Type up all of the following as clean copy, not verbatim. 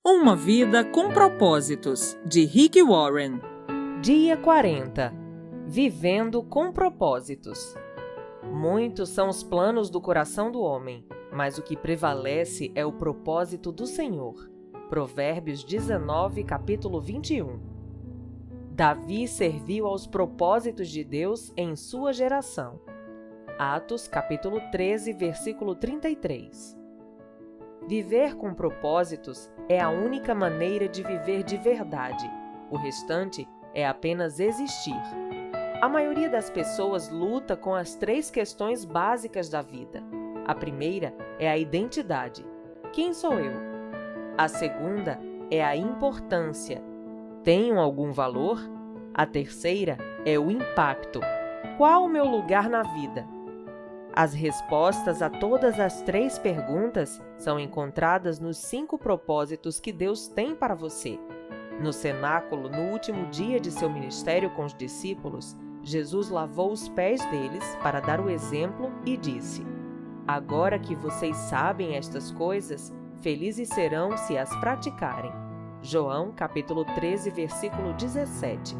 Uma vida com propósitos, de Rick Warren. Dia 40. Vivendo com propósitos. Muitos são os planos do coração do homem, mas o que prevalece é o propósito do Senhor. Provérbios 19, capítulo 21. Davi serviu aos propósitos de Deus em sua geração. Atos, capítulo 13, versículo 33. Viver com propósitos é a única maneira de viver de verdade. O restante é apenas existir. A maioria das pessoas luta com as 3 questões básicas da vida. A primeira é a identidade. Quem sou eu? A segunda é a importância. Tenho algum valor? A terceira é o impacto. Qual o meu lugar na vida? As respostas a todas as 3 perguntas são encontradas nos 5 propósitos que Deus tem para você. No cenáculo, no último dia de seu ministério com os discípulos, Jesus lavou os pés deles para dar o exemplo e disse: "Agora que vocês sabem estas coisas, felizes serão se as praticarem." João, capítulo 13, versículo 17.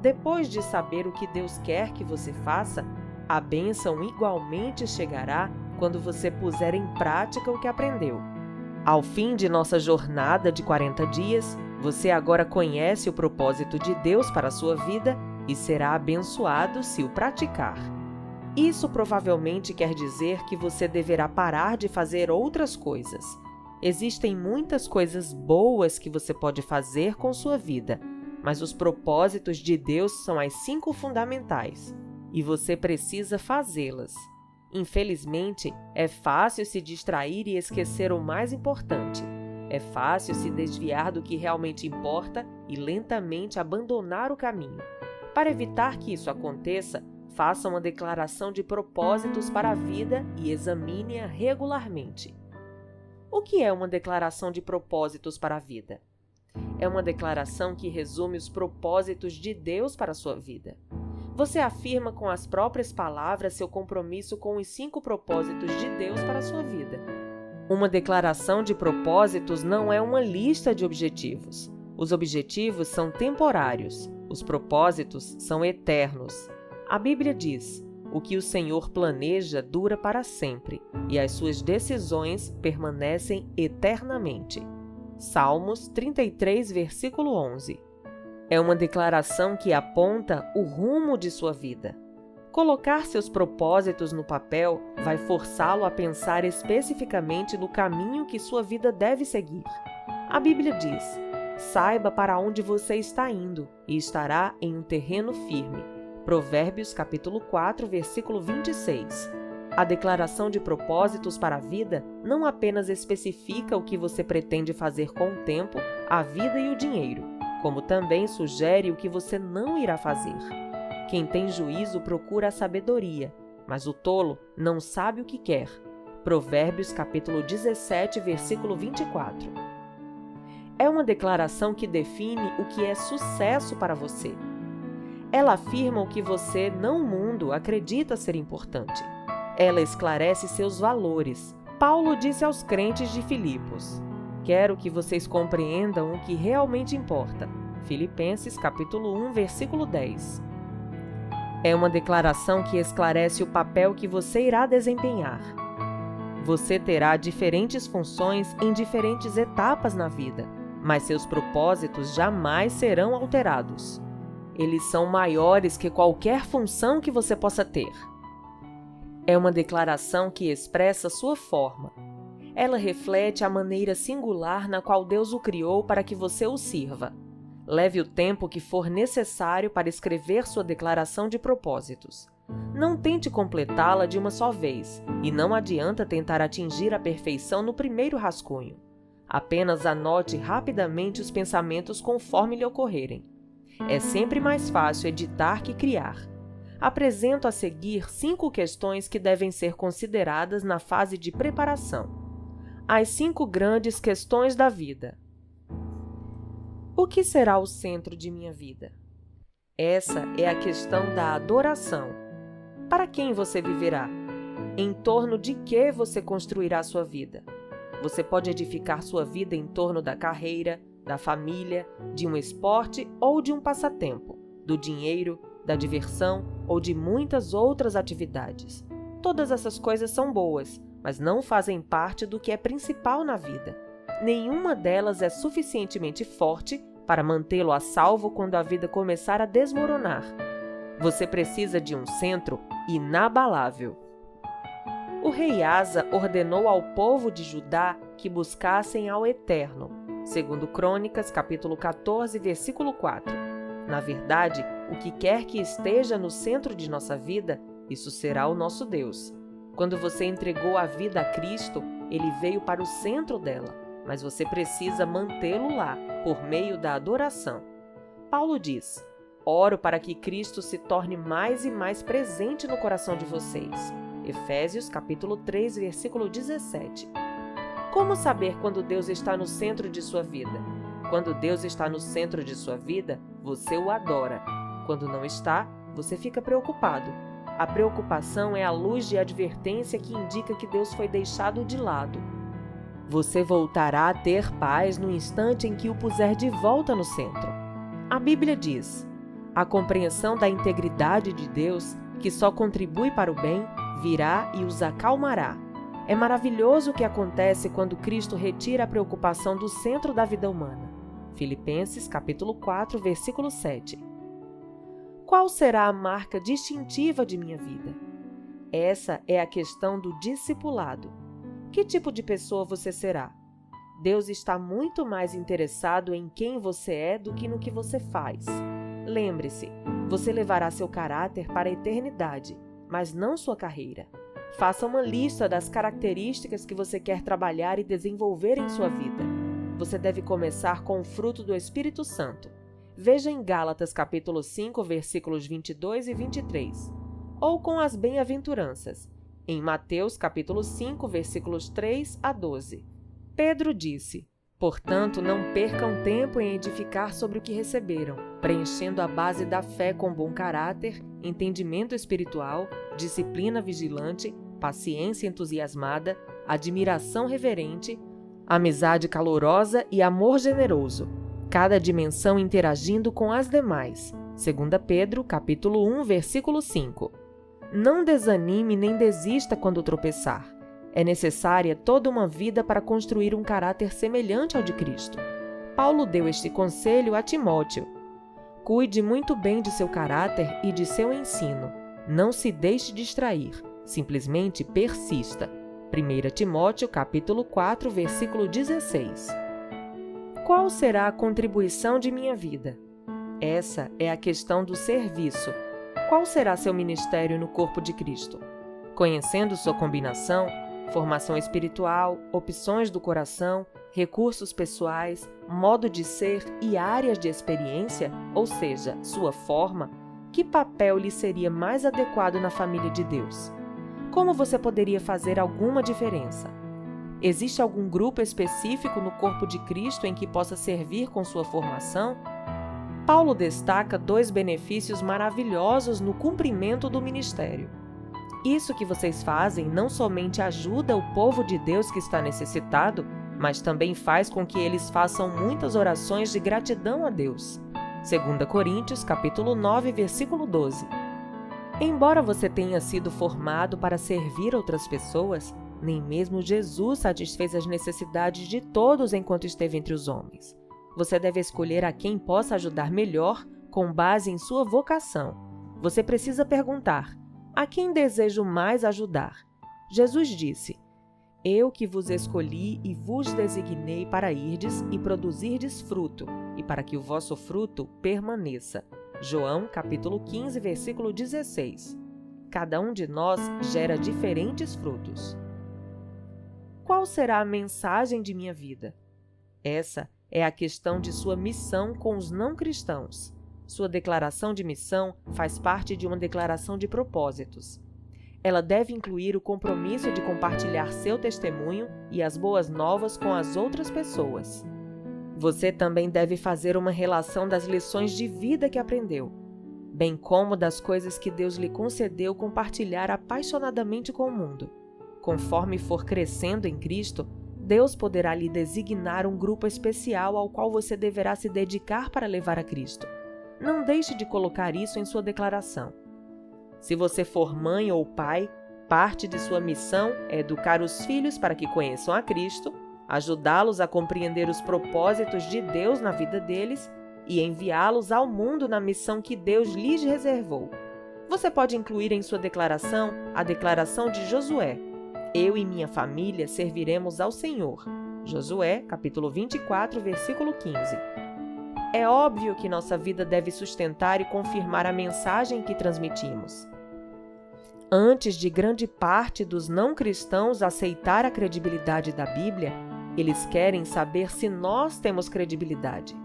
Depois de saber o que Deus quer que você faça, a bênção igualmente chegará quando você puser em prática o que aprendeu. Ao fim de nossa jornada de 40 dias, você agora conhece o propósito de Deus para a sua vida e será abençoado se o praticar. Isso provavelmente quer dizer que você deverá parar de fazer outras coisas. Existem muitas coisas boas que você pode fazer com sua vida, mas os propósitos de Deus são as 5 fundamentais. E você precisa fazê-las. Infelizmente, é fácil se distrair e esquecer o mais importante. É fácil se desviar do que realmente importa e lentamente abandonar o caminho. Para evitar que isso aconteça, faça uma declaração de propósitos para a vida e examine-a regularmente. O que é uma declaração de propósitos para a vida? É uma declaração que resume os propósitos de Deus para a sua vida. Você afirma com as próprias palavras seu compromisso com os 5 propósitos de Deus para a sua vida. Uma declaração de propósitos não é uma lista de objetivos. Os objetivos são temporários, os propósitos são eternos. A Bíblia diz: "O que o Senhor planeja dura para sempre, e as suas decisões permanecem eternamente." Salmos 33, versículo 11. É uma declaração que aponta o rumo de sua vida. Colocar seus propósitos no papel vai forçá-lo a pensar especificamente no caminho que sua vida deve seguir. A Bíblia diz: "Saiba para onde você está indo e estará em um terreno firme." Provérbios capítulo 4, versículo 26. A declaração de propósitos para a vida não apenas especifica o que você pretende fazer com o tempo, a vida e o dinheiro, como também sugere o que você não irá fazer. Quem tem juízo procura a sabedoria, mas o tolo não sabe o que quer. Provérbios capítulo 17, versículo 24. É uma declaração que define o que é sucesso para você. Ela afirma o que você, não o mundo, acredita ser importante. Ela esclarece seus valores. Paulo disse aos crentes de Filipos: "Quero que vocês compreendam o que realmente importa." Filipenses, capítulo 1, versículo 10. É uma declaração que esclarece o papel que você irá desempenhar. Você terá diferentes funções em diferentes etapas na vida, mas seus propósitos jamais serão alterados. Eles são maiores que qualquer função que você possa ter. É uma declaração que expressa sua forma. Ela reflete a maneira singular na qual Deus o criou para que você o sirva. Leve o tempo que for necessário para escrever sua declaração de propósitos. Não tente completá-la de uma só vez, e não adianta tentar atingir a perfeição no primeiro rascunho. Apenas anote rapidamente os pensamentos conforme lhe ocorrerem. É sempre mais fácil editar que criar. Apresento a seguir 5 questões que devem ser consideradas na fase de preparação. As 5 grandes questões da vida. O que será o centro de minha vida? Essa é a questão da adoração. Para quem você viverá? Em torno de que você construirá sua vida? Você pode edificar sua vida em torno da carreira, da família, de um esporte ou de um passatempo, do dinheiro, da diversão ou de muitas outras atividades. Todas essas coisas são boas, mas não fazem parte do que é principal na vida. Nenhuma delas é suficientemente forte para mantê-lo a salvo quando a vida começar a desmoronar. Você precisa de um centro inabalável. O rei Asa ordenou ao povo de Judá que buscassem ao Eterno, segundo Crônicas, capítulo 14, versículo 4. Na verdade, o que quer que esteja no centro de nossa vida, isso será o nosso Deus. Quando você entregou a vida a Cristo, Ele veio para o centro dela, mas você precisa mantê-lo lá, por meio da adoração. Paulo diz: oro para que Cristo se torne mais e mais presente no coração de vocês. Efésios capítulo 3, versículo 17. Como saber quando Deus está no centro de sua vida? Quando Deus está no centro de sua vida, você o adora. Quando não está, você fica preocupado. A preocupação é a luz de advertência que indica que Deus foi deixado de lado. Você voltará a ter paz no instante em que o puser de volta no centro. A Bíblia diz: a compreensão da integridade de Deus, que só contribui para o bem, virá e os acalmará. É maravilhoso o que acontece quando Cristo retira a preocupação do centro da vida humana. Filipenses capítulo 4, versículo 7. Qual será a marca distintiva de minha vida? Essa é a questão do discipulado. Que tipo de pessoa você será? Deus está muito mais interessado em quem você é do que no que você faz. Lembre-se, você levará seu caráter para a eternidade, mas não sua carreira. Faça uma lista das características que você quer trabalhar e desenvolver em sua vida. Você deve começar com o fruto do Espírito Santo. Veja em Gálatas capítulo 5, versículos 22 e 23. Ou com as bem-aventuranças, em Mateus capítulo 5, versículos 3 a 12. Pedro disse: portanto, não percam tempo em edificar sobre o que receberam, preenchendo a base da fé com bom caráter, entendimento espiritual, disciplina vigilante, paciência entusiasmada, admiração reverente, amizade calorosa e amor generoso, cada dimensão interagindo com as demais. 2 Pedro, capítulo 1, versículo 5. Não desanime nem desista quando tropeçar. É necessária toda uma vida para construir um caráter semelhante ao de Cristo. Paulo deu este conselho a Timóteo: cuide muito bem de seu caráter e de seu ensino. Não se deixe distrair, simplesmente persista. 1 Timóteo capítulo 4, versículo 16. Qual será a contribuição de minha vida? Essa é a questão do serviço. Qual será seu ministério no corpo de Cristo? Conhecendo sua combinação, formação espiritual, opções do coração, recursos pessoais, modo de ser e áreas de experiência, ou seja, sua forma, que papel lhe seria mais adequado na família de Deus? Como você poderia fazer alguma diferença? Existe algum grupo específico no corpo de Cristo em que possa servir com sua formação? Paulo destaca 2 benefícios maravilhosos no cumprimento do ministério. Isso que vocês fazem não somente ajuda o povo de Deus que está necessitado, mas também faz com que eles façam muitas orações de gratidão a Deus. 2 Coríntios, capítulo 9, versículo 12. Embora você tenha sido formado para servir outras pessoas, nem mesmo Jesus satisfez as necessidades de todos enquanto esteve entre os homens. Você deve escolher a quem possa ajudar melhor com base em sua vocação. Você precisa perguntar: a quem desejo mais ajudar? Jesus disse: eu que vos escolhi e vos designei para irdes e produzirdes fruto, e para que o vosso fruto permaneça. João, capítulo 15, versículo 16. Cada um de nós gera diferentes frutos. Qual será a mensagem de minha vida? Essa é a questão de sua missão com os não cristãos. Sua declaração de missão faz parte de uma declaração de propósitos. Ela deve incluir o compromisso de compartilhar seu testemunho e as boas novas com as outras pessoas. Você também deve fazer uma relação das lições de vida que aprendeu, bem como das coisas que Deus lhe concedeu compartilhar apaixonadamente com o mundo. Conforme for crescendo em Cristo, Deus poderá lhe designar um grupo especial ao qual você deverá se dedicar para levar a Cristo. Não deixe de colocar isso em sua declaração. Se você for mãe ou pai, parte de sua missão é educar os filhos para que conheçam a Cristo, ajudá-los a compreender os propósitos de Deus na vida deles e enviá-los ao mundo na missão que Deus lhes reservou. Você pode incluir em sua declaração a declaração de Josué: eu e minha família serviremos ao Senhor. Josué, capítulo 24, versículo 15. É óbvio que nossa vida deve sustentar e confirmar a mensagem que transmitimos. Antes de grande parte dos não cristãos aceitar a credibilidade da Bíblia, eles querem saber se nós temos credibilidade.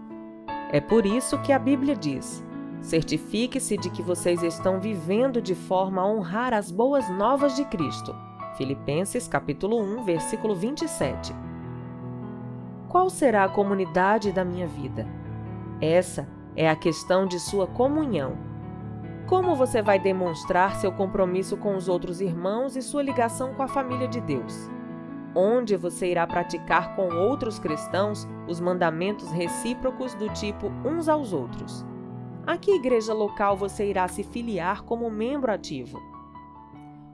É por isso que a Bíblia diz: certifique-se de que vocês estão vivendo de forma a honrar as boas novas de Cristo. Filipenses capítulo 1, versículo 27. Qual será a comunidade da minha vida? Essa é a questão de sua comunhão. Como você vai demonstrar seu compromisso com os outros irmãos e sua ligação com a família de Deus? Onde você irá praticar com outros cristãos os mandamentos recíprocos do tipo uns aos outros? A que igreja local você irá se filiar como membro ativo?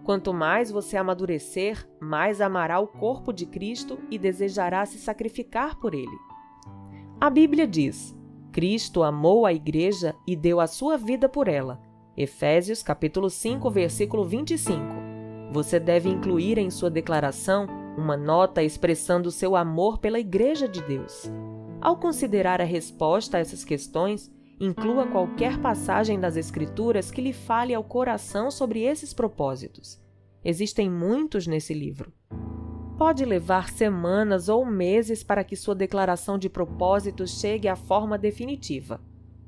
Quanto mais você amadurecer, mais amará o corpo de Cristo e desejará se sacrificar por ele. A Bíblia diz: Cristo amou a igreja e deu a sua vida por ela. Efésios capítulo 5, versículo 25. Você deve incluir em sua declaração uma nota expressando seu amor pela igreja de Deus. Ao considerar a resposta a essas questões, inclua qualquer passagem das Escrituras que lhe fale ao coração sobre esses propósitos. Existem muitos nesse livro. Pode levar semanas ou meses para que sua declaração de propósitos chegue à forma definitiva.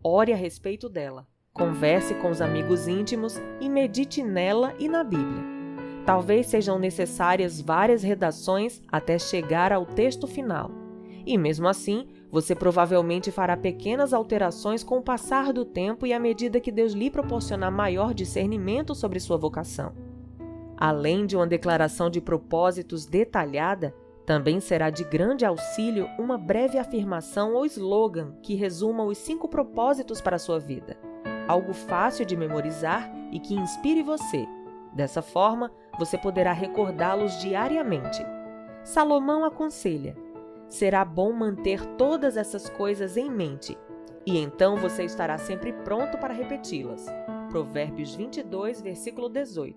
Ore a respeito dela, converse com os amigos íntimos e medite nela e na Bíblia. Talvez sejam necessárias várias redações até chegar ao texto final. E mesmo assim, você provavelmente fará pequenas alterações com o passar do tempo e à medida que Deus lhe proporcionar maior discernimento sobre sua vocação. Além de uma declaração de propósitos detalhada, também será de grande auxílio uma breve afirmação ou slogan que resuma os 5 propósitos para a sua vida. Algo fácil de memorizar e que inspire você. Dessa forma, você poderá recordá-los diariamente. Salomão aconselha: será bom manter todas essas coisas em mente, e então você estará sempre pronto para repeti-las. Provérbios 22, versículo 18.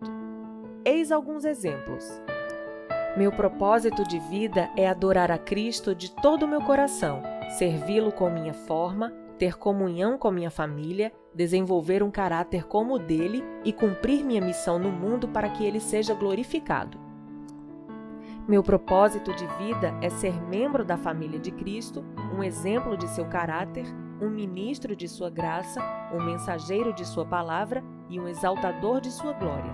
Eis alguns exemplos. Meu propósito de vida é adorar a Cristo de todo o meu coração, servi-lo com minha forma, ter comunhão com minha família, desenvolver um caráter como o dele e cumprir minha missão no mundo para que ele seja glorificado. Meu propósito de vida é ser membro da família de Cristo, um exemplo de seu caráter, um ministro de sua graça, um mensageiro de sua palavra e um exaltador de sua glória.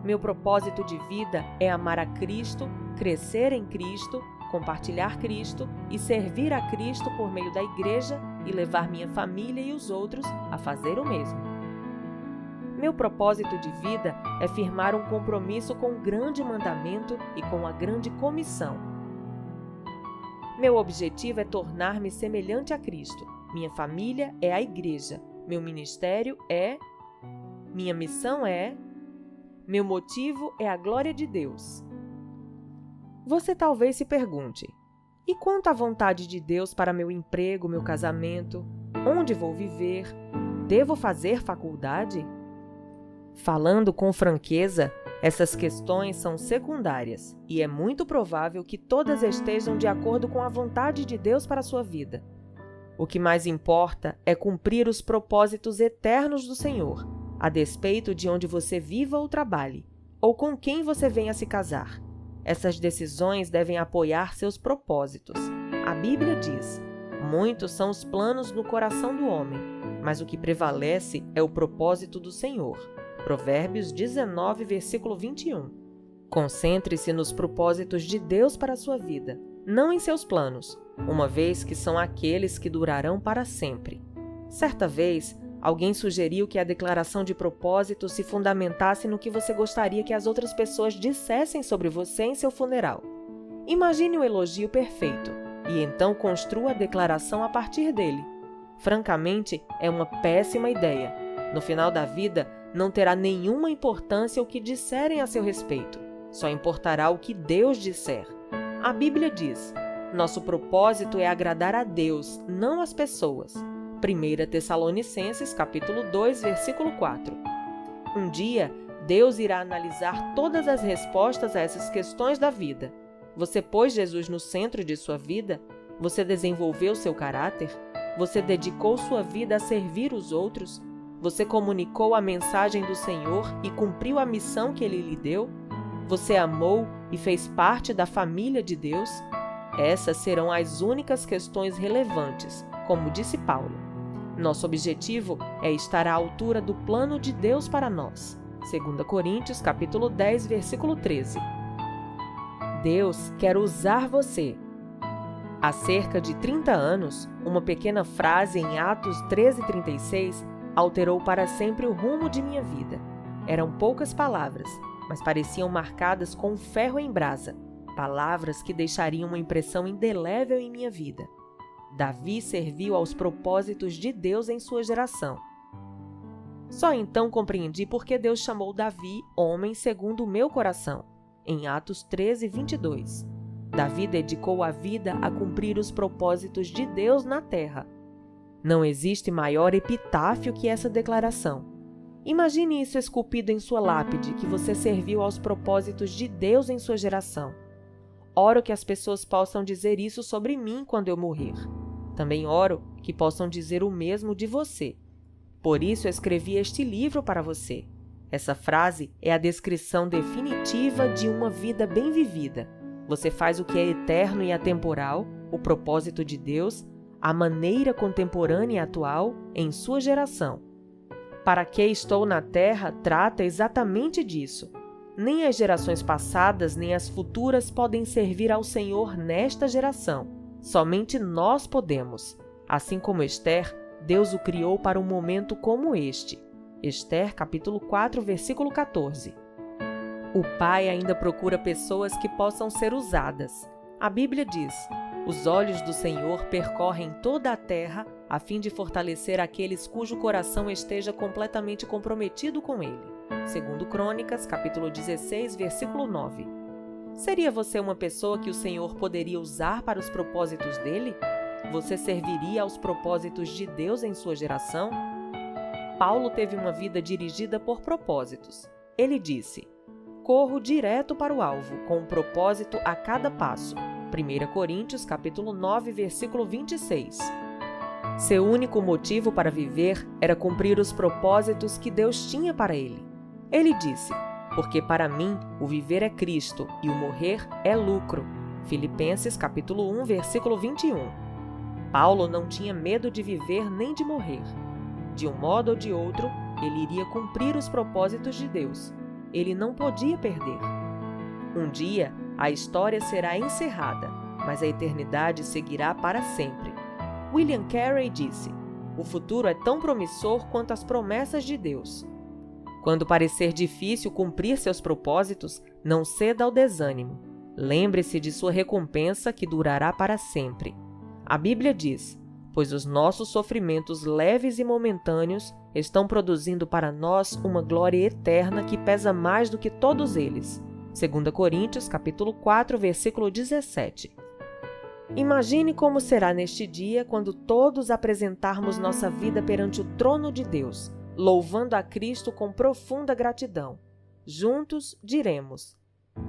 Meu propósito de vida é amar a Cristo, crescer em Cristo, compartilhar Cristo e servir a Cristo por meio da igreja e levar minha família e os outros a fazer o mesmo. Meu propósito de vida é firmar um compromisso com o grande mandamento e com a grande comissão. Meu objetivo é tornar-me semelhante a Cristo. Minha família é a igreja. Meu ministério é... Minha missão é... Meu motivo é a glória de Deus. Você talvez se pergunte: e quanto à vontade de Deus para meu emprego, meu casamento? Onde vou viver? Devo fazer faculdade? Falando com franqueza, essas questões são secundárias e é muito provável que todas estejam de acordo com a vontade de Deus para a sua vida. O que mais importa é cumprir os propósitos eternos do Senhor, a despeito de onde você viva ou trabalhe, ou com quem você venha se casar. Essas decisões devem apoiar seus propósitos. A Bíblia diz: muitos são os planos no coração do homem, mas o que prevalece é o propósito do Senhor. Provérbios 19, versículo 21. Concentre-se nos propósitos de Deus para a sua vida, não em seus planos, uma vez que são aqueles que durarão para sempre. Certa vez, alguém sugeriu que a declaração de propósito se fundamentasse no que você gostaria que as outras pessoas dissessem sobre você em seu funeral. Imagine o elogio perfeito e então construa a declaração a partir dele. Francamente, é uma péssima ideia. No final da vida, não terá nenhuma importância o que disserem a seu respeito. Só importará o que Deus disser. A Bíblia diz: nosso propósito é agradar a Deus, não às pessoas. 1 Tessalonicenses, capítulo 2, versículo 4. Um dia, Deus irá analisar todas as respostas a essas questões da vida. Você pôs Jesus no centro de sua vida? Você desenvolveu seu caráter? Você dedicou sua vida a servir os outros? Você comunicou a mensagem do Senhor e cumpriu a missão que Ele lhe deu? Você amou e fez parte da família de Deus? Essas serão as únicas questões relevantes, como disse Paulo. Nosso objetivo é estar à altura do plano de Deus para nós. 2 Coríntios, capítulo 10, versículo 13. Deus quer usar você. Há cerca de 30 anos, uma pequena frase em Atos 13:36 alterou para sempre o rumo de minha vida. Eram poucas palavras, mas pareciam marcadas com ferro em brasa, palavras que deixariam uma impressão indelével em minha vida. Davi serviu aos propósitos de Deus em sua geração. Só então compreendi por que Deus chamou Davi homem segundo o meu coração, em Atos 13:22. Davi dedicou a vida a cumprir os propósitos de Deus na terra. Não existe maior epitáfio que essa declaração. Imagine isso esculpido em sua lápide, que você serviu aos propósitos de Deus em sua geração. Oro que as pessoas possam dizer isso sobre mim quando eu morrer. Também oro que possam dizer o mesmo de você. Por isso eu escrevi este livro para você. Essa frase é a descrição definitiva de uma vida bem vivida. Você faz o que é eterno e atemporal, o propósito de Deus, a maneira contemporânea e atual em sua geração. Para que estou na Terra trata exatamente disso. Nem as gerações passadas nem as futuras podem servir ao Senhor nesta geração. Somente nós podemos. Assim como Esther, Deus o criou para um momento como este. Esther, capítulo 4, versículo 14. O Pai ainda procura pessoas que possam ser usadas. A Bíblia diz: os olhos do Senhor percorrem toda a terra a fim de fortalecer aqueles cujo coração esteja completamente comprometido com Ele. 2 Crônicas, capítulo 16, versículo 9. Seria você uma pessoa que o Senhor poderia usar para os propósitos dele? Você serviria aos propósitos de Deus em sua geração? Paulo teve uma vida dirigida por propósitos. Ele disse: corro direto para o alvo, com um propósito a cada passo. 1 Coríntios, capítulo 9, versículo 26. Seu único motivo para viver era cumprir os propósitos que Deus tinha para ele. Ele disse: porque para mim o viver é Cristo e o morrer é lucro. Filipenses, capítulo 1, versículo 21. Paulo não tinha medo de viver nem de morrer. De um modo ou de outro, ele iria cumprir os propósitos de Deus. Ele não podia perder. Um dia, a história será encerrada, mas a eternidade seguirá para sempre. William Carey disse: o futuro é tão promissor quanto as promessas de Deus. Quando parecer difícil cumprir seus propósitos, não ceda ao desânimo. Lembre-se de sua recompensa que durará para sempre. A Bíblia diz: pois os nossos sofrimentos leves e momentâneos estão produzindo para nós uma glória eterna que pesa mais do que todos eles. 2 Coríntios, capítulo 4, versículo 17. Imagine como será neste dia quando todos apresentarmos nossa vida perante o trono de Deus, louvando a Cristo com profunda gratidão. Juntos diremos: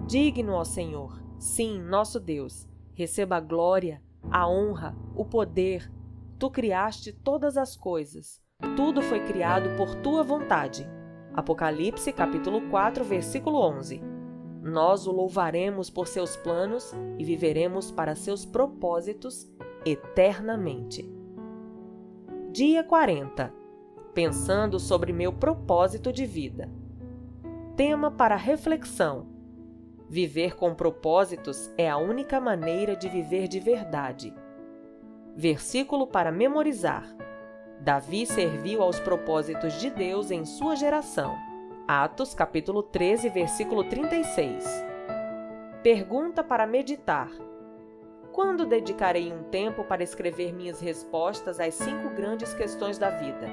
digno, ó Senhor, sim, nosso Deus, receba a glória, a honra, o poder. Tu criaste todas as coisas. Tudo foi criado por tua vontade. Apocalipse, capítulo 4, versículo 11. Nós o louvaremos por seus planos e viveremos para seus propósitos eternamente. Dia 40. Pensando sobre meu propósito de vida. Tema para reflexão: viver com propósitos é a única maneira de viver de verdade. Versículo para memorizar: Davi serviu aos propósitos de Deus em sua geração. Atos, capítulo 13, versículo 36. Pergunta para meditar. Quando dedicarei um tempo para escrever minhas respostas às 5 grandes questões da vida?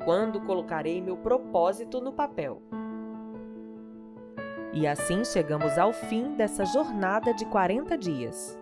Quando colocarei meu propósito no papel? E assim chegamos ao fim dessa jornada de 40 dias.